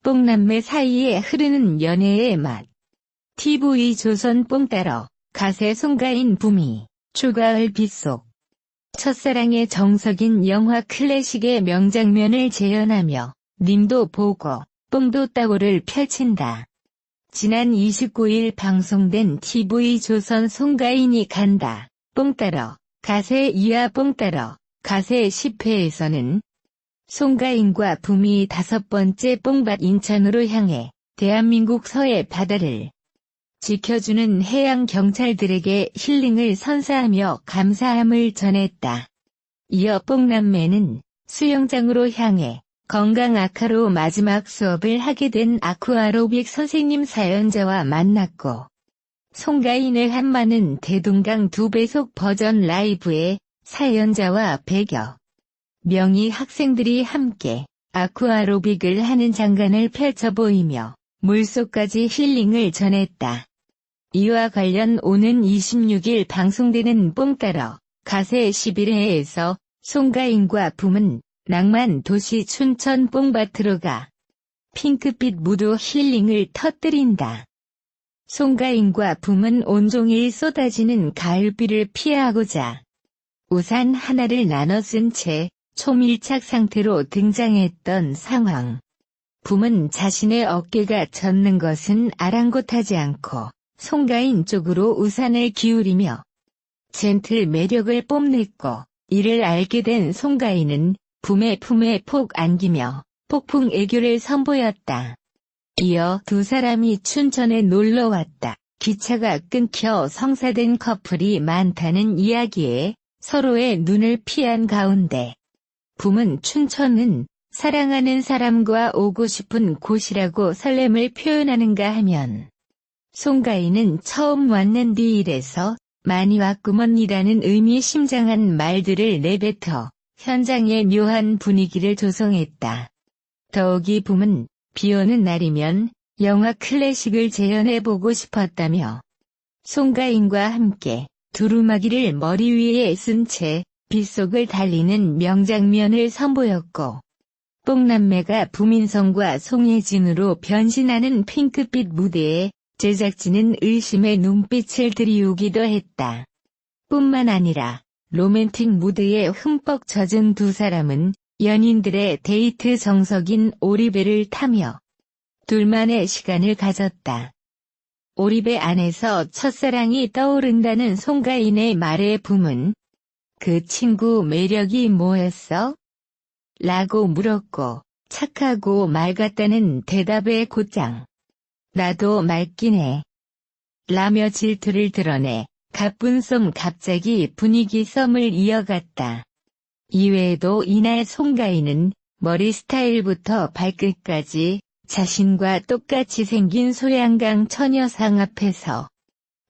뽕남매 사이에 흐르는 연애의 맛. TV조선 뽕 따러 가세 송가인 부미, 추가을 빗속. 첫사랑의 정석인 영화 클래식의 명장면을 재현하며 님도 보고 뽕도 따고를 펼친다. 지난 29일 방송된 TV조선 송가인이 간다. 뽕 따러 가세 이하 뽕 따러 가세 10회에서는 송가인과 부미 5번째 뽕밭 인천으로 향해 대한민국 서해 바다를 지켜주는 해양 경찰들에게 힐링을 선사하며 감사함을 전했다. 이어 뽕남매는 수영장으로 향해 건강 악화로 마지막 수업을 하게 된 아쿠아로빅 선생님 사연자와 만났고, 송가인의 한마는 대동강 2배속 버전 라이브에 사연자와 100여 명의 학생들이 함께 아쿠아로빅을 하는 장관을 펼쳐 보이며 물속까지 힐링을 전했다. 이와 관련 오는 26일 방송되는 뽕 따러 가세 11회에서 송가인과 붐은 낭만 도시 춘천 뽕밭으로 가 핑크빛 무도 힐링을 터뜨린다. 송가인과 붐은 온종일 쏟아지는 가을비를 피하고자 우산 하나를 나눠 쓴 채 초밀착 상태로 등장했던 상황. 붐은 자신의 어깨가 젖는 것은 아랑곳하지 않고 송가인 쪽으로 우산을 기울이며 젠틀 매력을 뽐냈고, 이를 알게 된 송가인은 붐의 품에 폭 안기며 폭풍 애교를 선보였다. 이어 두 사람이 춘천에 놀러왔다. 기차가 끊겨 성사된 커플이 많다는 이야기에 서로의 눈을 피한 가운데 붐은 춘천은 사랑하는 사람과 오고 싶은 곳이라고 설렘을 표현하는가 하면, 송가인은 처음 왔는디 이래서 많이 왔구먼이라는 의미심장한 말들을 내뱉어 현장의 묘한 분위기를 조성했다. 더욱이 붐은 비오는 날이면 영화 클래식을 재현해보고 싶었다며 송가인과 함께 두루마기를 머리 위에 쓴 채 빗속을 달리는 명장면을 선보였고, 뽕남매가 부민성과 송혜진으로 변신하는 핑크빛 무대에 제작진은 의심의 눈빛을 들이우기도 했다. 뿐만 아니라 로맨틱 무드에 흠뻑 젖은 두 사람은 연인들의 데이트 정석인 오리배를 타며 둘만의 시간을 가졌다. 오리배 안에서 첫사랑이 떠오른다는 송가인의 말에 붐은 그 친구 매력이 뭐였어? 라고 물었고, 착하고 맑았다는 대답에 곧장 나도 맑긴 해. 라며 질투를 드러내 가뿐 갑자기 분위기 썸을 이어갔다. 이외에도 이날 송가인은 머리 스타일부터 발끝까지 자신과 똑같이 생긴 소양강 처녀상 앞에서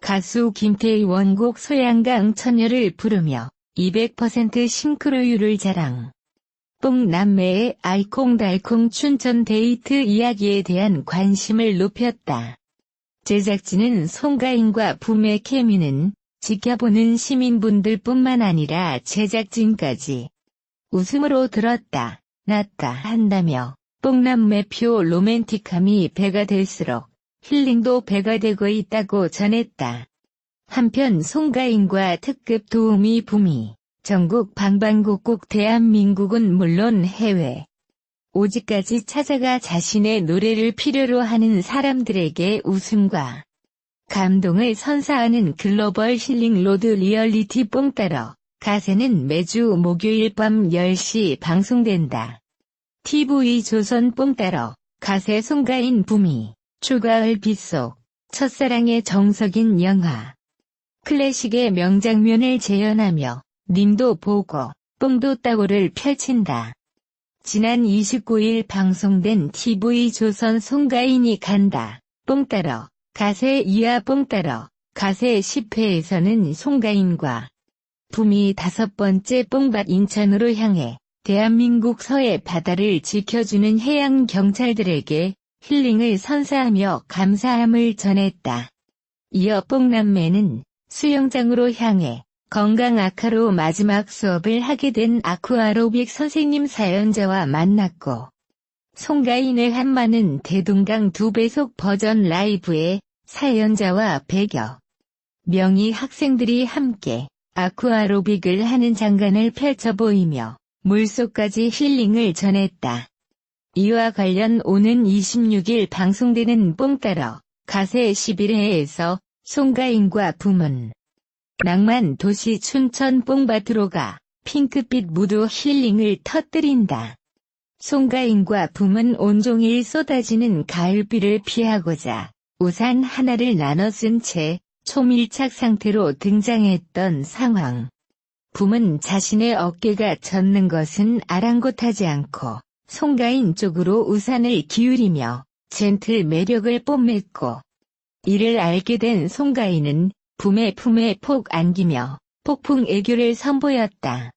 가수 김태희 원곡 소양강 처녀를 부르며 200% 싱크로율을 자랑. 뽕남매의 알콩달콩 춘천 데이트 이야기에 대한 관심을 높였다. 제작진은 송가인과 붐의 케미는 지켜보는 시민분들뿐만 아니라 제작진까지 웃음으로 들었다 놨다 한다며 뽕남매표 로맨틱함이 배가 될수록 힐링도 배가 되고 있다고 전했다. 한편 송가인과 특급 도우미 붐이 전국 방방곡곡 대한민국은 물론 해외 오지까지 찾아가 자신의 노래를 필요로 하는 사람들에게 웃음과 감동을 선사하는 글로벌 힐링 로드 리얼리티 뽕 따러 가세는 매주 목요일 밤 10시 방송된다. TV조선 뽕 따러 가세 송가인 부미, 추가을 빗속, 첫사랑의 정석인 영화 클래식의 명장면을 재현하며 님도 보고 뽕도 따고를 펼친다. 지난 29일 방송된 TV조선 송가인이 간다. 뽕 따러 가세 이하 뽕 따러 가세 10회에서는 송가인과 붐이 5번째 뽕밭 인천으로 향해 대한민국 서해 바다를 지켜주는 해양 경찰들에게 힐링을 선사하며 감사함을 전했다. 이어 뽕남매는 수영장으로 향해 건강 악화로 마지막 수업을 하게 된 아쿠아로빅 선생님 사연자와 만났고, 송가인의 한마는 대동강 2배속 버전 라이브에 사연자와 100여 명의 학생들이 함께 아쿠아로빅을 하는 장관을 펼쳐 보이며 물속까지 힐링을 전했다. 이와 관련 오는 26일 방송되는 뽕따러 가세 11회에서 송가인과 붐은 낭만 도시 춘천 뽕밭으로 가 핑크빛 무드 힐링을 터뜨린다. 송가인과 붐은 온종일 쏟아지는 가을비를 피하고자 우산 하나를 나눠 쓴 채 초밀착 상태로 등장했던 상황. 붐은 자신의 어깨가 젖는 것은 아랑곳하지 않고 송가인 쪽으로 우산을 기울이며 젠틀 매력을 뽐냈고, 이를 알게 된 송가인은 붐의 품에 폭 안기며 폭풍 애교를 선보였다.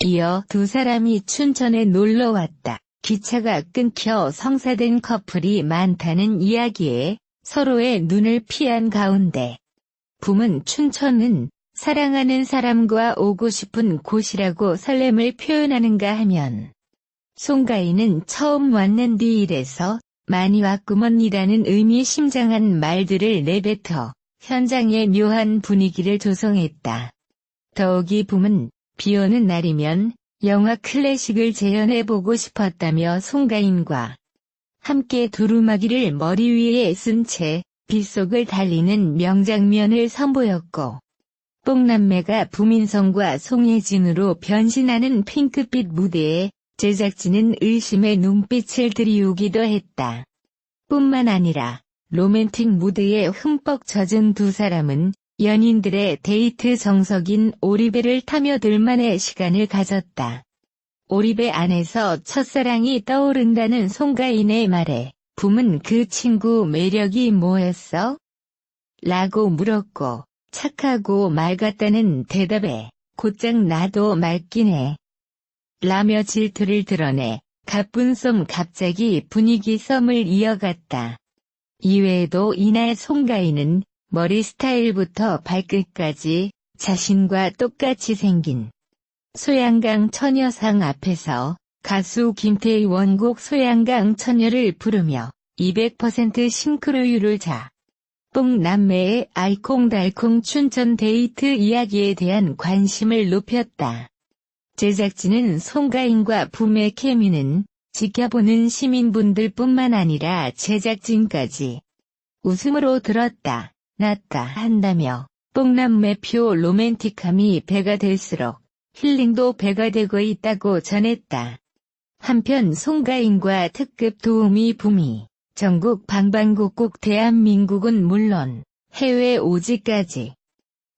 이어 두 사람이 춘천에 놀러 왔다. 기차가 끊겨 성사된 커플이 많다는 이야기에 서로의 눈을 피한 가운데 붐은 춘천은 사랑하는 사람과 오고 싶은 곳이라고 설렘을 표현하는가 하면 송가인은 처음 왔는디 이래서 많이 왔구먼이라는 의미심장한 말들을 내뱉어 현장의 묘한 분위기를 조성했다. 더욱이 붐은 비오는 날이면 영화 클래식을 재현해보고 싶었다며 송가인과 함께 두루마기를 머리 위에 쓴 채 빗속을 달리는 명장면을 선보였고, 뽕남매가 부민성과 송혜진으로 변신하는 핑크빛 무대에 제작진은 의심의 눈빛을 들이우기도 했다. 뿐만 아니라 로맨틱 무드에 흠뻑 젖은 두 사람은 연인들의 데이트 정석인 오리배를 타며 둘만의 시간을 가졌다. 오리배 안에서 첫사랑이 떠오른다는 송가인의 말에 붐은 그 친구 매력이 뭐였어? 라고 물었고, 착하고 맑았다는 대답에 곧장 나도 맑긴 해. 라며 질투를 드러내 가쁜 썸 갑자기 분위기 썸을 이어갔다. 이외에도 이날 송가인은 머리 스타일부터 발끝까지 자신과 똑같이 생긴 소양강 처녀상 앞에서 가수 김태희 원곡 소양강 처녀를 부르며 200% 싱크로율을 자. 뽕남매의 알콩달콩 춘천 데이트 이야기에 대한 관심을 높였다. 제작진은 송가인과 붐의 케미는 지켜보는 시민분들뿐만 아니라 제작진까지 웃음으로 들었다 놨다 한다며 뽕남매표 로맨틱함이 배가 될수록 힐링도 배가 되고 있다고 전했다. 한편 송가인과 특급 도우미 붐이 전국 방방곡곡 대한민국은 물론 해외 오지까지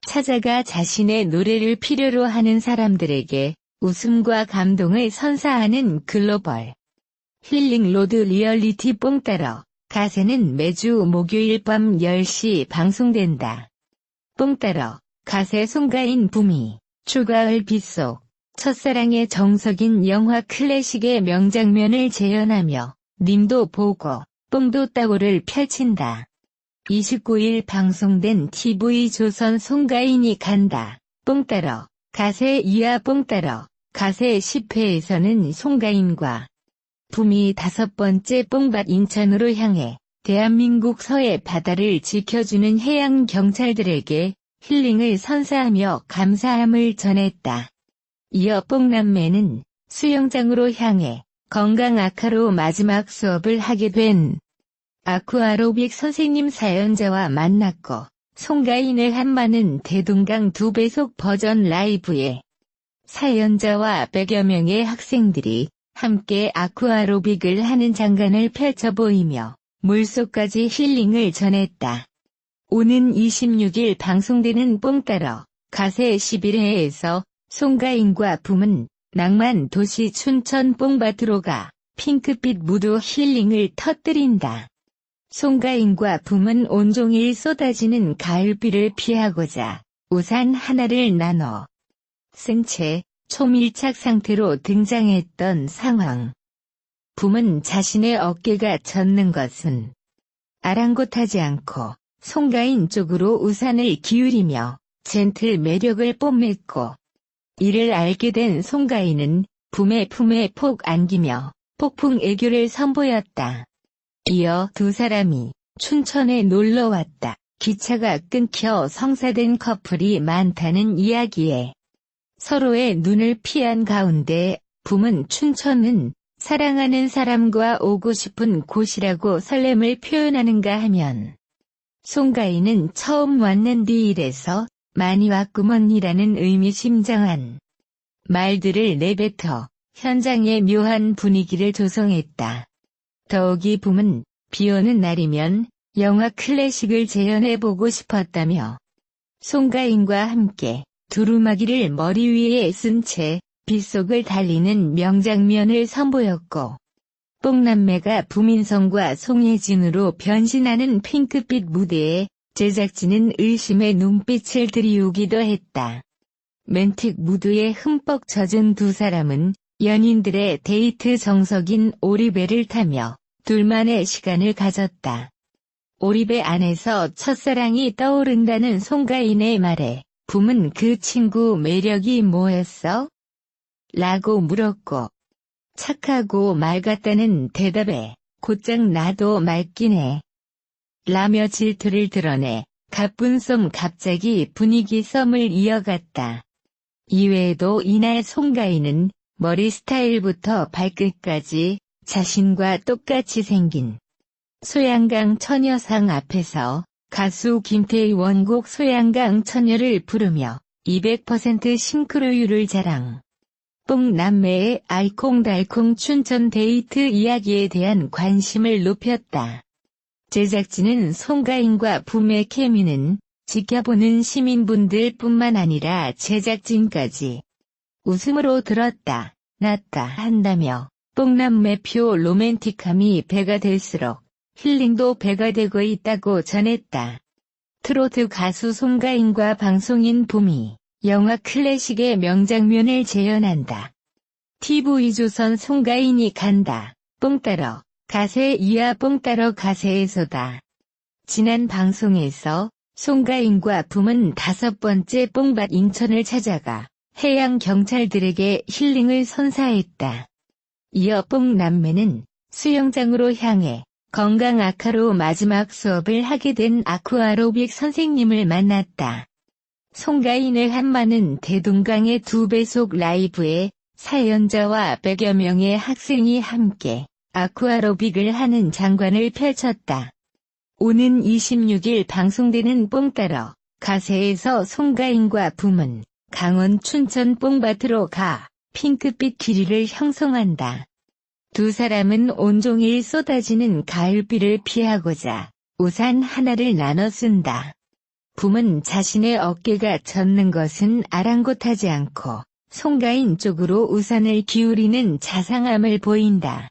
찾아가 자신의 노래를 필요로 하는 사람들에게 웃음과 감동을 선사하는 글로벌 힐링 로드 리얼리티 뽕따러 가세는 매주 목요일 밤 10시 방송된다. 뽕따러 가세 송가인 붐이 추가을 빗속 첫사랑의 정석인 영화 클래식의 명장면을 재현하며 님도 보고 뽕도 따고를 펼친다. 29일 방송된 TV조선 송가인이 간다. 뽕따러 가세 이하 뽕따러 가세 10회에서는 송가인과 붐이 5번째 뽕밭 인천으로 향해 대한민국 서해 바다를 지켜주는 해양 경찰들에게 힐링을 선사하며 감사함을 전했다. 이어 뽕남매는 수영장으로 향해 건강 아카로 마지막 수업을 하게 된 아쿠아로빅 선생님 사연자와 만났고, 송가인의 한마는 대동강 2배속 버전 라이브에 사연자와 100여 명의 학생들이 함께 아쿠아로빅을 하는 장관을 펼쳐 보이며 물속까지 힐링을 전했다. 오는 26일 방송되는 뽕따러 가세 11회에서 송가인과 붐은 낭만 도시 춘천 뽕밭으로 가 핑크빛 무드 힐링을 터뜨린다. 송가인과 붐은 온종일 쏟아지는 가을비를 피하고자 우산 하나를 나눠 쓴 채 초밀착 상태로 등장했던 상황. 붐은 자신의 어깨가 젖는 것은 아랑곳하지 않고 송가인 쪽으로 우산을 기울이며 젠틀 매력을 뽐냈고, 이를 알게 된 송가인은 붐의 품에 폭 안기며 폭풍 애교를 선보였다. 이어 두 사람이 춘천에 놀러 왔다. 기차가 끊겨 성사된 커플이 많다는 이야기에 서로의 눈을 피한 가운데 붐은 춘천은 사랑하는 사람과 오고 싶은 곳이라고 설렘을 표현하는가 하면 송가인은 처음 왔는디 이래서 많이 왔구먼이라는 의미심장한 말들을 내뱉어 현장의 묘한 분위기를 조성했다. 더욱이 붐은 비오는 날이면 영화 클래식을 재현해보고 싶었다며 송가인과 함께 두루마기를 머리 위에 쓴 채 빗속을 달리는 명장면을 선보였고 뽕남매가 부민성과 송혜진으로 변신하는 핑크빛 무대에 제작진은 의심의 눈빛을 들이우기도 했다. 멘틱 무드에 흠뻑 젖은 두 사람은 연인들의 데이트 정석인 오리배를 타며 둘만의 시간을 가졌다. 오리배 안에서 첫사랑이 떠오른다는 송가인의 말에 붐은 그 친구 매력이 뭐였어? 라고 물었고 착하고 맑았다는 대답에 곧장 나도 맑긴 해. 라며 질투를 드러내 가쁜 쏨 갑자기 분위기 썸을 이어갔다. 이외에도 이날 송가인은 머리 스타일부터 발끝까지 자신과 똑같이 생긴 소양강 처녀상 앞에서 가수 김태희 원곡 소양강 처녀를 부르며 200% 싱크로율을 자랑. 뽕남매의 알콩달콩 춘천 데이트 이야기에 대한 관심을 높였다. 제작진은 송가인과 붐의 케미는 지켜보는 시민분들 뿐만 아니라 제작진까지 웃음으로 들었다, 놨다 한다며 뽕남매표 로맨틱함이 배가 될수록 힐링도 배가 되고 있다고 전했다. 트로트 가수 송가인과 방송인 붐이 영화 클래식의 명장면을 재현한다. TV조선 송가인이 간다. 뽕 따러 가세 이하 뽕 따러 가세에서다. 지난 방송에서 송가인과 붐은 5번째 뽕밭 인천을 찾아가 해양 경찰들에게 힐링을 선사했다. 이어 뽕남매는 수영장으로 향해 건강 아카로 마지막 수업을 하게 된 아쿠아로빅 선생님을 만났다. 송가인의 한마는 대동강의 2배속 라이브에 사연자와 100여 명의 학생이 함께 아쿠아로빅을 하는 장관을 펼쳤다. 오는 26일 방송되는 뽕 따러 가세에서 송가인과 붐은 강원 춘천 뽕밭으로 가 핑크빛 길이를 형성한다. 두 사람은 온종일 쏟아지는 가을비를 피하고자 우산 하나를 나눠 쓴다. 붐은 자신의 어깨가 젖는 것은 아랑곳하지 않고 송가인 쪽으로 우산을 기울이는 자상함을 보인다.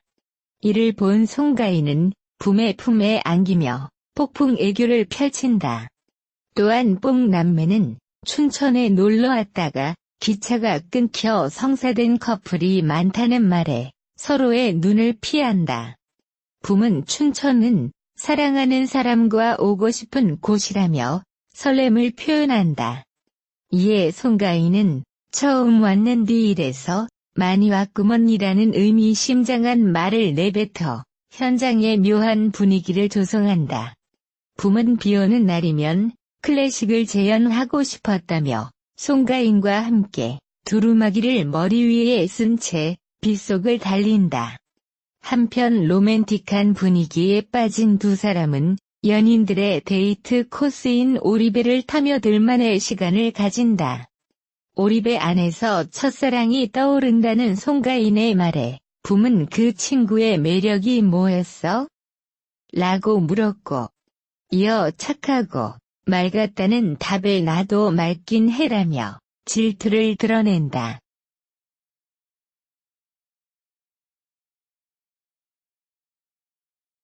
이를 본 송가인은 붐의 품에 안기며 폭풍 애교를 펼친다. 또한 뽕남매는 춘천에 놀러 왔다가 기차가 끊겨 성사된 커플이 많다는 말에 서로의 눈을 피한다. 붐은 춘천은 사랑하는 사람과 오고 싶은 곳이라며 설렘을 표현한다. 이에 송가인은 처음 왔는디 이래서 많이 왔구먼이라는 의미심장한 말을 내뱉어 현장의 묘한 분위기를 조성한다. 붐은 비오는 날이면 클래식을 재현하고 싶었다며 송가인과 함께 두루마기를 머리 위에 쓴 채 빗속을 달린다. 한편 로맨틱한 분위기에 빠진 두 사람은 연인들의 데이트 코스인 오리배를 타며 둘만의 시간을 가진다. 오리배 안에서 첫사랑이 떠오른다는 송가인의 말에 붐은 그 친구의 매력이 뭐였어? 라고 물었고 이어 착하고 맑았다는 답에 나도 맑긴 해라며 질투를 드러낸다.